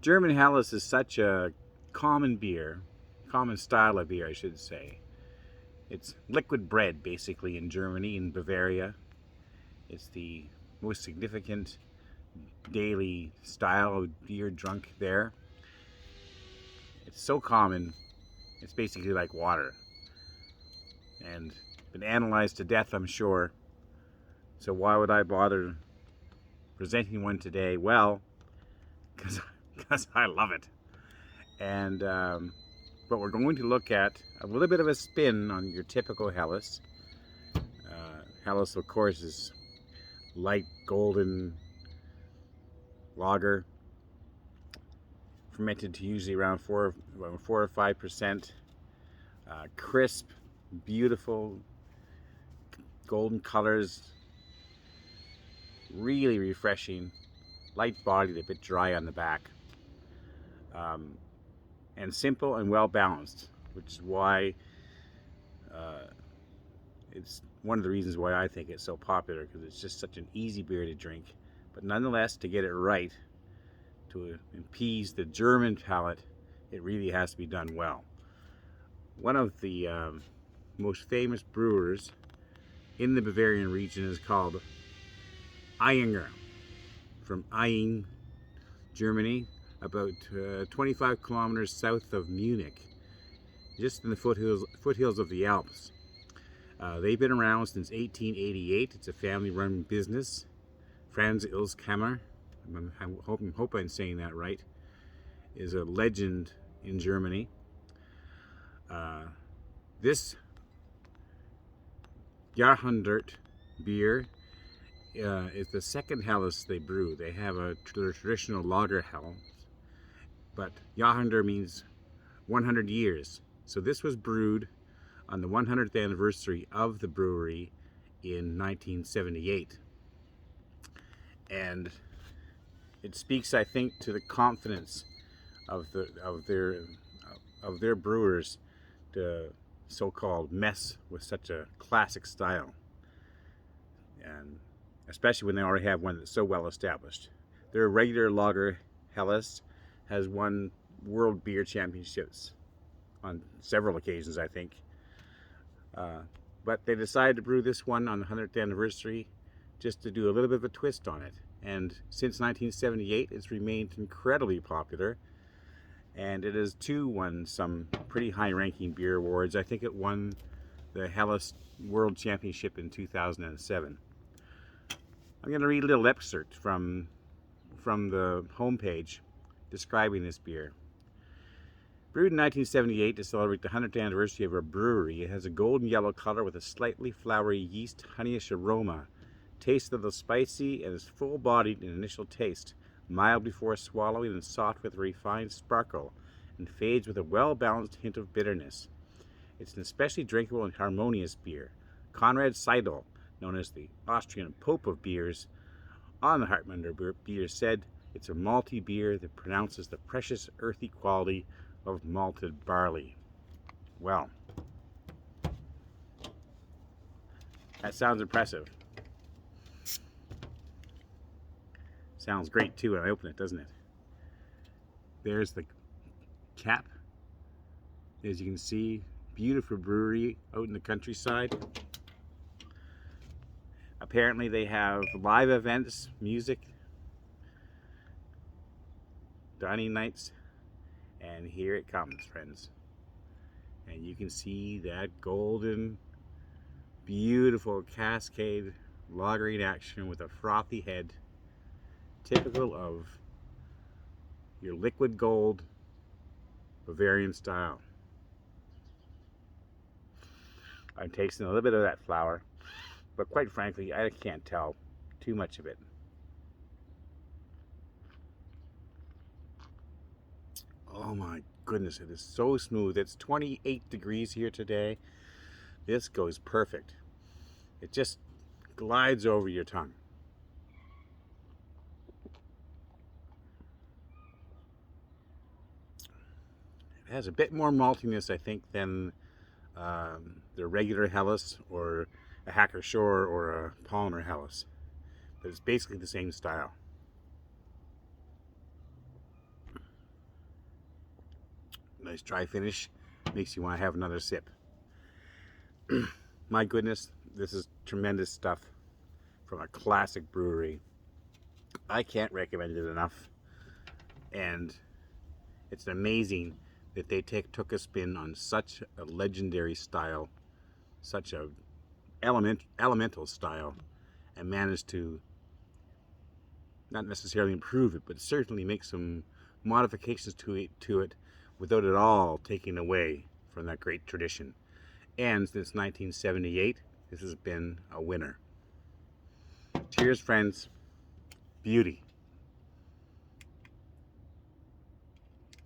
German Helles is such a common beer, common style of beer, I should say. It's liquid bread, basically, in Germany, in Bavaria. It's the most significant daily style of beer drunk there. It's so common, it's basically like water. And been analyzed to death, I'm sure. So why would I bother presenting one today? Well, because I love it. And but we're going to look at a little bit of a spin on your typical Helles. Helles, of course, is light golden lager, fermented to usually around 4 or 5%. Crisp, beautiful, golden colors, really refreshing, light bodied, a bit dry on the back. And simple and well balanced, which is why it's one of the reasons why I think it's so popular, because it's just such an easy beer to drink, but nonetheless, to get it right, to appease the German palate, it really has to be done well. One of the most famous brewers in the Bavarian region is called Ayinger, from Ayinger, Germany, about 25 kilometers south of Munich, just in the foothills of the Alps. They've been around since 1888. It's a family-run business. Franz Ilskammer, I hope I'm saying that right, is a legend in Germany. This Jahrhundert beer is the second Helles they brew. They have their traditional lager Helles, but Jahrhundert means 100 years. So this was brewed on the 100th anniversary of the brewery in 1978. And it speaks, I think, to the confidence of their brewers to so-called mess with such a classic style, and especially when they already have one that's so well established. Their regular lager Helles has won World Beer Championships on several occasions, I think. But they decided to brew this one on the 100th anniversary just to do a little bit of a twist on it. And since 1978, it's remained incredibly popular. And it has too won some pretty high-ranking beer awards. I think it won the Helles World Championship in 2007. I'm going to read a little excerpt from the homepage describing this beer. Brewed in 1978 to celebrate the 100th anniversary of our brewery, it has a golden yellow color with a slightly flowery yeast honeyish aroma. Taste of the spicy and is full-bodied in initial taste, mild before swallowing and soft with a refined sparkle, and fades with a well-balanced hint of bitterness. It's an especially drinkable and harmonious beer. Konrad Seidel, known as the Austrian Pope of beers, on the Hartmunder beer said, "It's a malty beer that pronounces the precious earthy quality of malted barley." Well, that sounds impressive. Sounds great too when I open it, doesn't it? There's the cap. As you can see, beautiful brewery out in the countryside. Apparently they have live events, music, dining nights, and here it comes, friends. And you can see that golden, beautiful cascade lagering action with a frothy head, typical of your liquid gold Bavarian style. I'm tasting a little bit of that flower, but quite frankly, I can't tell too much of it. Oh my goodness, it is so smooth. It's 28 degrees here today. This goes perfect. It just glides over your tongue. It has a bit more maltiness, I think, than the regular Helles or a Hacker Shore or a Palmer Helles. But it's basically the same style. Nice dry finish. Makes you want to have another sip. My goodness, this is tremendous stuff from a classic brewery. I can't recommend it enough. And it's amazing that they took a spin on such a legendary style, such a elemental style, and managed to not necessarily improve it, but certainly make some modifications to it without at all taking away from that great tradition. And since 1978, this has been a winner. Cheers, friends. Beauty.